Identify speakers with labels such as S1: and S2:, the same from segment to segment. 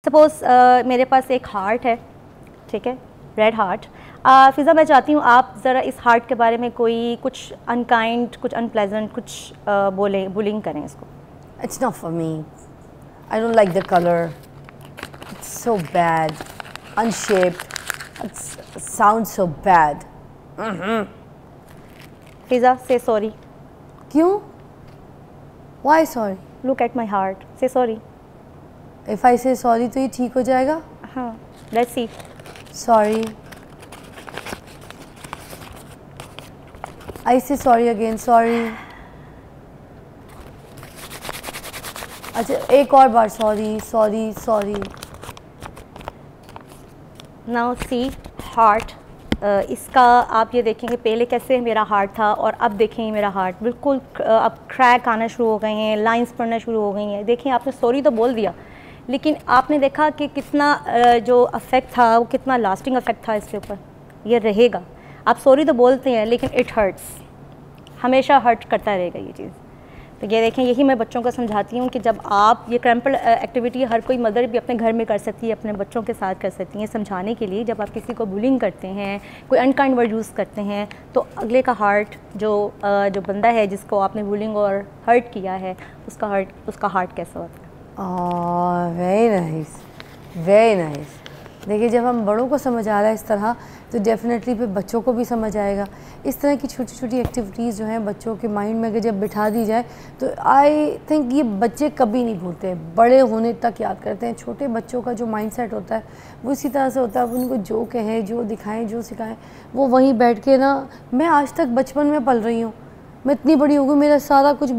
S1: Suppose मेरे पास एक heart है, ठीक है, रेड हार्ट। फ़िज़ा, मैं चाहती हूँ आप ज़रा इस हार्ट के बारे में कोई कुछ अनकाइंड, कुछ अनप्लेजेंट, कुछ बोलें, बुलिंग करें इसको।
S2: It's not for me. I don't like the color. It's so bad. Unshaped. It sounds so bad.
S1: Fiza, say sorry.
S2: क्यों? Why sorry?
S1: Look at my heart. Say sorry.
S2: If I say sorry तो ये ठीक हो जाएगा?
S1: हाँ, let's see.
S2: Sorry. I say sorry again. Sorry. अच्छा, एक और बार sorry, sorry, sorry.
S1: Now see heart. इसका आप ये देखेंगे पहले कैसे मेरा हार्ट था और अब देखेंगे मेरा हार्ट बिल्कुल अब क्रैक आना शुरू हो गए हैं, लाइंस पड़ना शुरू हो गई हैं। देखिए, आपने सॉरी तो बोल दिया, लेकिन आपने देखा कि कितना जो अफेक्ट था वो कितना लास्टिंग अफेक्ट था इसके ऊपर। ये रहेगा, आप सॉरी तो बोलते हैं लेकिन इट हर्ट्स, हमेशा हर्ट करता रहेगा ये चीज़। तो ये देखें, यही मैं बच्चों को समझाती हूँ कि जब आप ये क्रैम्पल एक्टिविटी हर कोई मदर भी अपने घर में कर सकती है, अपने बच्चों के साथ कर सकती हैं, समझाने के लिए। जब आप किसी को बुलिंग करते हैं, कोई अनकाइंड वर्ड यूज़ करते हैं, तो अगले का हार्ट जो बंदा है जिसको आपने बुलिंग और हर्ट किया है उसका हार्ट कैसा होता है।
S2: Very nice, very nice. देखिए, जब हम बड़ों को समझ आ रहा है इस तरह, तो डेफिनेटली फिर बच्चों को भी समझ आएगा। इस तरह की छोटी छोटी एक्टिविटीज़ जो हैं बच्चों के माइंड में अगर जब बिठा दी जाए तो आई थिंक ये बच्चे कभी नहीं भूलते, बड़े होने तक याद करते हैं। छोटे बच्चों का जो माइंडसेट होता है वो इसी तरह से होता है, उनको जो कहें, जो दिखाएं, जो सिखाएं, वो वहीं बैठ के ना। मैं आज तक बचपन में पल रही हूँ, मैं इतनी बड़ी हो गई, मेरा सारा कुछ,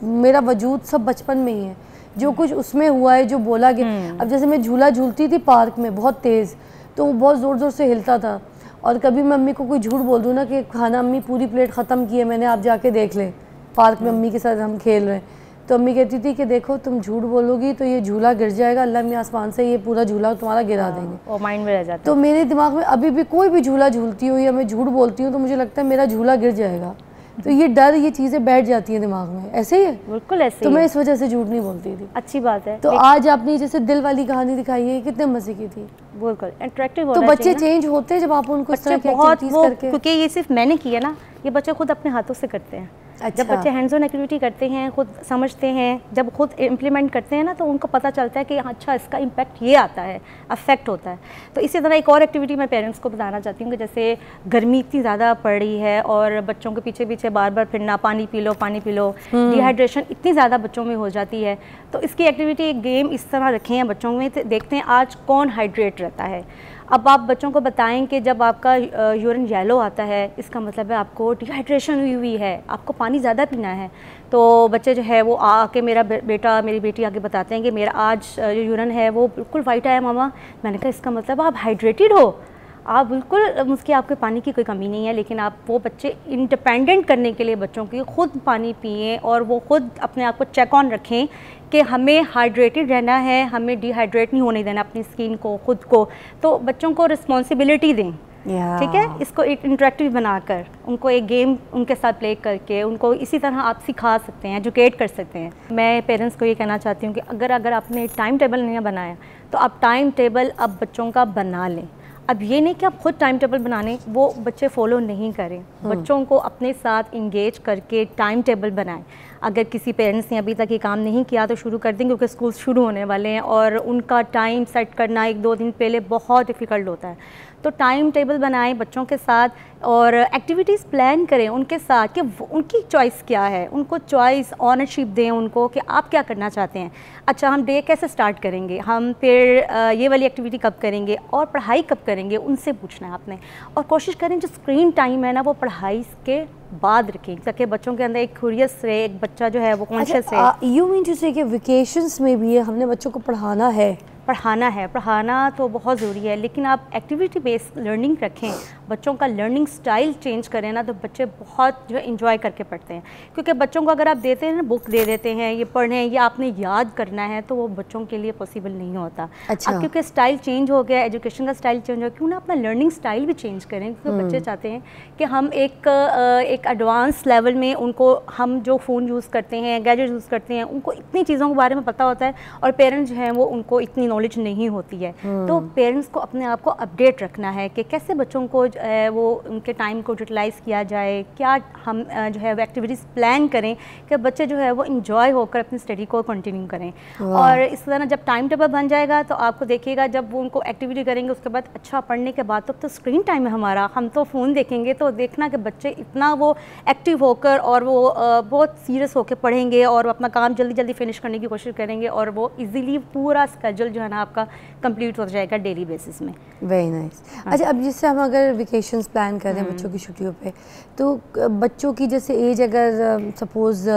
S2: मेरा वजूद सब बचपन में ही है। जो कुछ उसमें हुआ है, जो बोला गया। अब जैसे मैं झूला झूलती थी पार्क में बहुत तेज़, तो वो बहुत ज़ोर ज़ोर से हिलता था। और कभी मैं अम्मी को कोई झूठ बोल दूँ ना कि खाना अम्मी पूरी प्लेट ख़त्म की है मैंने, आप जाके देख लें, पार्क में अम्मी के साथ हम खेल रहे हैं, तो अम्मी कहती थी कि देखो तुम झूठ बोलोगी तो ये झूला गिर जाएगा, अल्लाह ने आसमान से ये पूरा झूला तुम्हारा गिरा देंगे।
S1: और माइंड में रह जाता है।
S2: तो मेरे दिमाग में अभी भी कोई भी झूला झूलती हूँ या मैं झूठ बोलती हूँ तो मुझे लगता है मेरा झूला गिर जाएगा। तो ये डर, ये चीज़ें बैठ जाती हैं दिमाग में। ऐसे ही है,
S1: बिल्कुल ऐसे
S2: तो
S1: ही
S2: मैं
S1: है।
S2: इस वजह से झूठ नहीं बोलती थी।
S1: अच्छी बात है।
S2: तो आज आपने जैसे दिल वाली कहानी दिखाई है, कितने मजे की थी।
S1: बिल्कुल इंटरेक्टिव
S2: तो बच्चे चेंज होते हैं जब आप उनको इस तरह की एक्टिविटीज करके,
S1: क्योंकि ये सिर्फ मैंने किया ना, ये बच्चे खुद अपने हाथों से करते हैं।
S2: अच्छा।
S1: जब बच्चे हैंड्स ऑन एक्टिविटी करते हैं, खुद समझते हैं, जब खुद इम्प्लीमेंट करते हैं ना, तो उनको पता चलता है कि अच्छा इसका इम्पैक्ट ये आता है, अफेक्ट होता है। तो इसी तरह एक और एक्टिविटी मैं पेरेंट्स को बताना चाहती हूँ कि जैसे गर्मी इतनी ज़्यादा पड़ रही है और बच्चों के पीछे पीछे बार बार फिरना, पानी पी लो, पानी पी लो, डिहाइड्रेशन इतनी ज़्यादा बच्चों में हो जाती है। तो इसकी एक्टिविटी, एक गेम इस तरह रखे हैं बच्चों में, देखते हैं आज कौन हाइड्रेट रहता है। अब आप बच्चों को बताएं कि जब आपका यूरिन येलो आता है, इसका मतलब है आपको डिहाइड्रेशन हुई है, आपको पानी ज़्यादा पीना है। तो बच्चे जो है वो आके, मेरा बेटा, मेरी बेटी आके बताते हैं कि मेरा आज जो यूरिन है वो बिल्कुल वाइट आया मामा। मैंने कहा इसका मतलब आप हाइड्रेटेड हो, आप बिल्कुल, उसकी आपके पानी की कोई कमी नहीं है। लेकिन आप वो बच्चे इंडिपेंडेंट करने के लिए बच्चों की खुद पानी पिएं और वो खुद अपने आप को चेक ऑन रखें कि हमें हाइड्रेटेड रहना है, हमें डिहाइड्रेट नहीं होने देना अपनी स्किन को, खुद को। तो बच्चों को रिस्पॉन्सिबिलिटी दें, ठीक है, इसको एक इंटरेक्टिव बनाकर, उनको एक गेम उनके साथ प्ले करके उनको इसी तरह आप सिखा सकते हैं, एजुकेट कर सकते हैं। मैं पेरेंट्स को ये कहना चाहती हूँ कि अगर आपने टाइम टेबल नहीं बनाया तो आप टाइम टेबल अब बच्चों का बना लें। अब ये नहीं कि आप खुद टाइम टेबल बनाने, वो बच्चे फॉलो नहीं करें। बच्चों को अपने साथ इंगेज करके टाइम टेबल बनाएं। अगर किसी पेरेंट्स ने अभी तक ये काम नहीं किया तो शुरू कर दें, क्योंकि स्कूल शुरू होने वाले हैं और उनका टाइम सेट करना 1-2 दिन पहले बहुत डिफ़िकल्ट होता है। तो टाइम टेबल बनाएं बच्चों के साथ और एक्टिविटीज़ प्लान करें उनके साथ कि उनकी चॉइस क्या है, उनको चॉइस, ऑनरशिप दें उनको कि आप क्या करना चाहते हैं। अच्छा, हम डे कैसे स्टार्ट करेंगे, हम फिर ये वाली एक्टिविटी कब करेंगे और पढ़ाई कब करेंगे, उनसे पूछना है आपने। और कोशिश करें जो स्क्रीन टाइम है ना वो पढ़ाई के बाद रखें, ताकि बच्चों के अंदर एक क्यूरियस रहे, एक बच्चा जो है वो कॉन्शियस रहे।
S2: यू मीन टू से कि वेकेशंस में भी हमने बच्चों को पढ़ाना है?
S1: पढ़ाना तो बहुत ज़रूरी है, लेकिन आप एक्टिविटी बेस्ड लर्निंग रखें, बच्चों का लर्निंग स्टाइल चेंज करें ना, तो बच्चे बहुत जो है इंजॉय करके पढ़ते हैं। क्योंकि बच्चों को अगर आप देते हैं ना, बुक दे देते हैं, ये पढ़ें, ये आपने याद करना है, तो वो बच्चों के लिए पॉसिबल नहीं होता।
S2: अच्छा।
S1: अब क्योंकि स्टाइल चेंज हो गया, एजुकेशन का स्टाइल चेंज हो गया, क्यों ना अपना लर्निंग स्टाइल भी चेंज करें। क्योंकि बच्चे चाहते हैं कि हम एक एडवांस लेवल में उनको, हम जो फ़ोन यूज़ करते हैं, गैजेट यूज़ करते हैं, उनको इतनी चीज़ों के बारे में पता होता है और पेरेंट्स जो हैं वो उनको इतनी नॉलेज नहीं होती है। तो पेरेंट्स को अपने आप को अपडेट रखना है कि कैसे बच्चों को वो उनके टाइम को यूटिलाइज़ किया जाए, क्या हम जो है वो एक्टिविटीज़ प्लान करें कि बच्चे जो है वो इंजॉय होकर अपनी स्टडी को कंटिन्यू करें। और इस तरह जब टाइम टेबल बन जाएगा तो आपको देखिएगा जब वो उनको एक्टिविटी करेंगे उसके बाद अच्छा पढ़ने के बाद तो स्क्रीन टाइम है हमारा, हम तो फ़ोन देखेंगे, तो देखना कि बच्चे इतना वो एक्टिव होकर और वो बहुत सीरियस होकर पढ़ेंगे और अपना काम जल्दी जल्दी फिनिश करने की कोशिश करेंगे और वो इजीली पूरा स्केड्यूल जो है ना आपका कंप्लीट हो जाएगा डेली बेसिस में।
S2: Very nice. अच्छा, अब जिससे हम अगर वेकेशंस प्लान कर रहे हैं बच्चों की छुट्टियों पे, तो बच्चों की जैसे एज अगर सपोज़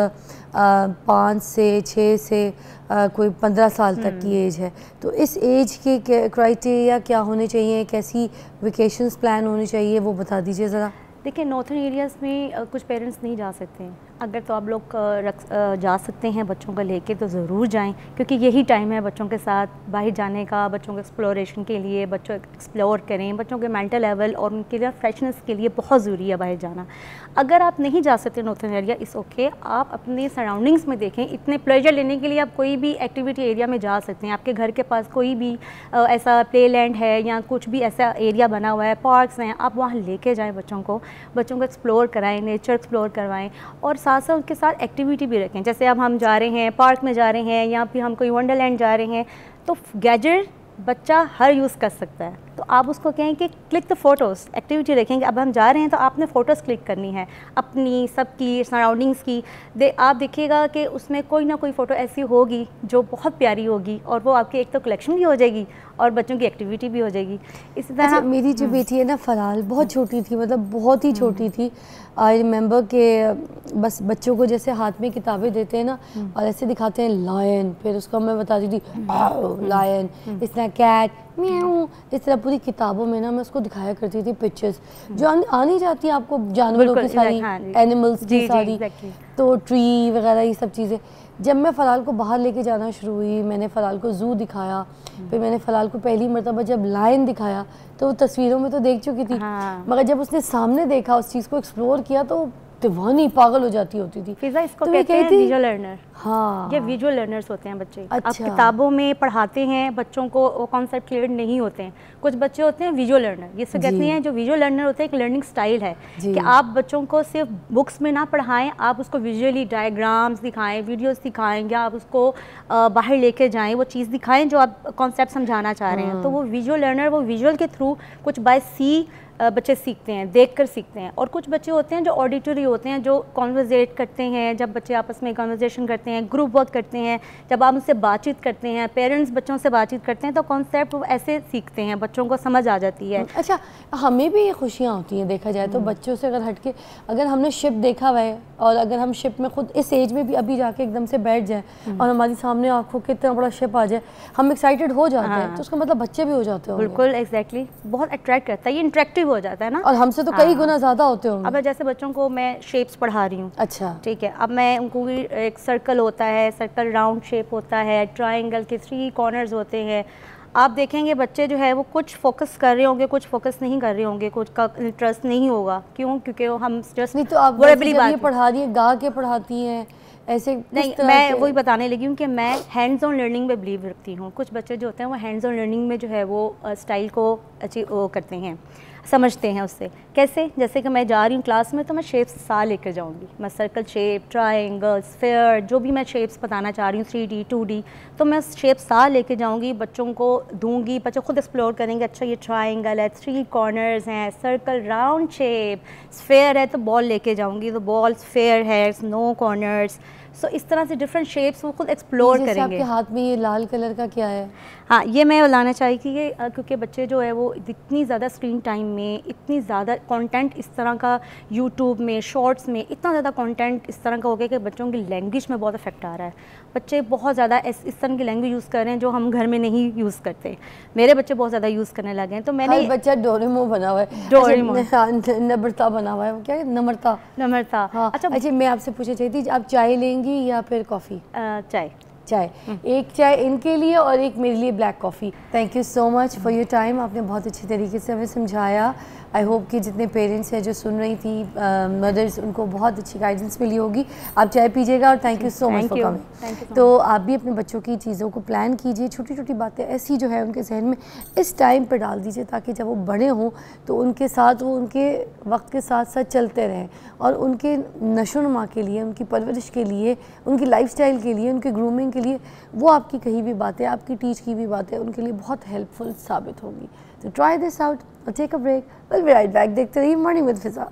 S2: 5 से 6 से कोई 15 साल तक की एज है, तो इस एज के क्राइटेरिया क्या होने चाहिए, कैसी वेकेशंस प्लान होनी चाहिए, वो बता दीजिए ज़रा।
S1: देखिए नॉर्थन एरियाज़ में कुछ पेरेंट्स नहीं जा सकते हैं, अगर तो आप लोग जा सकते हैं बच्चों को लेके तो ज़रूर जाएं, क्योंकि यही टाइम है बच्चों के साथ बाहर जाने का, बच्चों के एक्सप्लोरेशन के लिए, बच्चों एक्सप्लोर करें, बच्चों के मेंटल लेवल और उनके लिए फ्रेशनेस के लिए बहुत ज़रूरी है बाहर जाना। अगर आप नहीं जा सकते नॉर्थन एरिया, इस ओके, आप अपने सराउंडिंग्स में देखें, इतने प्लेजर लेने के लिए आप कोई भी एक्टिविटी एरिया में जा सकते हैं। आपके घर के पास कोई भी ऐसा प्ले लैंड है या कुछ भी ऐसा एरिया बना हुआ है, पार्क्स हैं, आप वहाँ लेके जाएँ बच्चों को एक्सप्लोर कराएँ, नेचर एक्सप्लोर करवाएँ और साथ साथ उनके साथ एक्टिविटी भी रखें। जैसे अब हम जा रहे हैं पार्क में जा रहे हैं या फिर हम कोई वंडरलैंड जा रहे हैं, तो गैजेट बच्चा हर यूज़ कर सकता है, तो आप उसको कहें कि क्लिक द फ़ोटोज़, एक्टिविटी रखेंगे। अब हम जा रहे हैं तो आपने फ़ोटोज़ क्लिक करनी है अपनी, सबकी, सराउंडिंग्स की। आप देखिएगा कि उसमें कोई ना कोई फ़ोटो ऐसी होगी जो बहुत प्यारी होगी और वो आपकी एक तो कलेक्शन भी हो जाएगी और बच्चों की एक्टिविटी भी हो जाएगी। इसी तरह
S2: अच्छा, मेरी जो बेटी है ना फराल, बहुत छोटी थी, मतलब बहुत ही छोटी थी। आई रिमेंबर के बस बच्चों को जैसे हाथ में किताबें देते हैं ना और ऐसे दिखाते हैं लायन, फिर उसको मैं बताती थी लायन, इस तरह कैट, म्याऊ, इस तरह पूरी किताबों में ना मैं उसको दिखाया करती थी पिक्चर्स जो आनी जाती है आपको, जानवरों की सारी, एनिमल्स की सारी, तो ट्री वगैरह ये सब चीज़ें। जब मैं फ़लाल को बाहर लेके जाना शुरू हुई, मैंने फ़लाल को ज़ू दिखाया, फिर मैंने फ़लाल को पहली मरतबा जब लायन दिखाया तो वो तस्वीरों में तो देख चुकी थी, मगर जब उसने सामने देखा, उस चीज़ को एक्सप्लोर किया तो दीवानी पागल हो जाती होती थी।
S1: फिजा इसको कहते हैं विजुअल लर्नर।
S2: हाँ,
S1: ये विजुअल लर्नर्स होते हैं बच्चे।
S2: अच्छा।
S1: आप किताबों में पढ़ाते हैं बच्चों को, वो कॉन्सेप्ट क्लियर नहीं होते हैं। कुछ बच्चे होते हैं विजुअल लर्नर, ये सब कहते हैं जो विजुअल लर्नर होते हैं, एक लर्निंग स्टाइल है कि आप बच्चों को सिर्फ बुक्स में ना पढ़ाएं, आप उसको विजुअली डायग्राम्स दिखाएं, वीडियोस दिखाएं, या आप उसको बाहर लेके जाएं, वो चीज़ दिखाएं जो आप कॉन्सेप्ट समझाना चाह रहे हैं। तो वो विजुअल लर्नर, वो विजुअल के थ्रू कुछ बाय सी बच्चे सीखते हैं, देखकर सीखते हैं। और कुछ बच्चे होते हैं जो ऑडिटरी होते हैं, जो कॉन्वर्सेट करते हैं, जब बच्चे आपस में कॉन्वर्सेशन करते हैं, ग्रुप वर्क करते हैं, जब आप उनसे बातचीत करते हैं, पेरेंट्स बच्चों से बातचीत करते हैं, तो कॉन्सेप्ट वो ऐसे सीखते हैं, बच्चों को समझ आ जाती है।
S2: अच्छा, हमें भी ये खुशियाँ होती हैं देखा जाए तो बच्चों से अगर हटके, अगर हमने शिप देखा हुआ है और अगर हम शिप में खुद इस एज में भी अभी जाके एकदम से बैठ जाए और हमारी सामने आंखों के इतना बड़ा शिप आ जाए, हम एक्साइटेड हो जाते हैं, तो उसका मतलब बच्चे भी हो जाते हैं।
S1: बिल्कुल, एग्जैक्टली, बहुत अट्रैक्ट करता है, ये इंटरेक्टिव हो जाता है ना,
S2: और हमसे तो कई गुना ज़्यादा होते होंगे।
S1: अब जैसे बच्चों को मैं शेप्स पढ़ा रही हूँ,
S2: अच्छा
S1: ठीक है, अब मैं उनको एक सर्कल होता है, सर्कल राउंड शेप होता है, ट्रायंगल के 3 कॉर्नर्स होते हैं। आप देखेंगे बच्चे जो है वो कुछ फोकस कर रहे होंगे, कुछ फोकस नहीं कर रहे होंगे, कुछ का इंटरेस्ट नहीं होगा। क्यों? क्योंकि हम जस्ट नहीं, तो आप
S2: ये पढ़ा रही है, गा के पढ़ाती हैं ऐसे
S1: नहीं, मैं वही बताने लगी हूँ कि मैं हैंड्स ऑन लर्निंग में बिलीव रखती हूँ। कुछ बच्चे जो होते हैं वो हैंड्स ऑन लर्निंग में जो है वो स्टाइल को अचीव करते हैं, समझते हैं उससे। कैसे? जैसे कि मैं जा रही हूँ क्लास में तो मैं शेप्स साथ लेकर जाऊँगी, मैं सर्कल शेप, ट्रायंगल, स्फीयर, जो भी मैं शेप्स बताना चाह रही हूँ, 3D 2D, तो मैं शेप्स साथ लेकर जाऊँगी, बच्चों को दूंगी, बच्चे खुद एक्सप्लोर करेंगे। अच्छा ये ट्रायंगल है, 3 कॉर्नर्स हैं, सर्कल राउंड शेप, स्फीयर है तो बॉल लेके जाऊँगी तो बॉल स्फीयर है, नो कॉर्नर्स। सो इस तरह से डिफरेंट शेप्स वो खुद एक्सप्लोर करेंगे।
S2: आपके हाथ में ये लाल कलर का क्या है?
S1: हाँ, ये मैं लाना चाहिए कि ये क्योंकि बच्चे जो है वो इतनी ज़्यादा स्क्रीन टाइम में, इतनी ज़्यादा कंटेंट इस तरह का यूट्यूब में, शॉर्ट्स में इतना ज़्यादा कंटेंट इस तरह का हो गया कि बच्चों की लैंग्वेज में बहुत इफेक्ट आ रहा है। बच्चे बहुत ज़्यादा इस तरह की लैंग्वेज यूज़ कर रहे हैं जो हम घर में नहीं यूज़ करते। मेरे बच्चे बहुत ज़्यादा यूज़ करने लगे हैं। तो मैंने
S2: बच्चा डोरेमोन बना हुआ है, डोरेमोन, नम्रता बना हुआ है, क्या है नम्रता?
S1: नम्रता।
S2: हाँ। अच्छा, मैं आपसे पूछना चाहती थी, आप चाय लेंगी या फिर कॉफ़ी?
S1: चाय।
S2: चाय, एक चाय इनके लिए और एक मेरे लिए black coffee. Thank you so much for your time, आपने बहुत अच्छी तरीके से हमें समझाया। आई होप कि जितने पेरेंट्स हैं जो सुन रही थी मदर्स, उनको बहुत अच्छी गाइडेंस मिली होगी। आप चाय पीजिएगा और thank you so much for coming. तो आप भी अपने बच्चों की चीज़ों को प्लान कीजिए, छोटी छोटी बातें ऐसी जो है उनके जहन में इस टाइम पर डाल दीजिए ताकि जब वो बड़े हों तो उनके साथ वो उनके वक्त के साथ साथ चलते रहें और उनके नशोनुमा के लिए, उनकी परवरिश के लिए, उनकी लाइफस्टाइल के लिए, उनके ग्रूमिंग के लिए वो आपकी कही भी बातें, आपकी टीच की भी बातें उनके लिए बहुत हेल्पफुल साबित होंगी। तो ट्राई दिस आउट और take a break. Will be right back. देखते रहिए मॉर्निंग विद फिज़ा।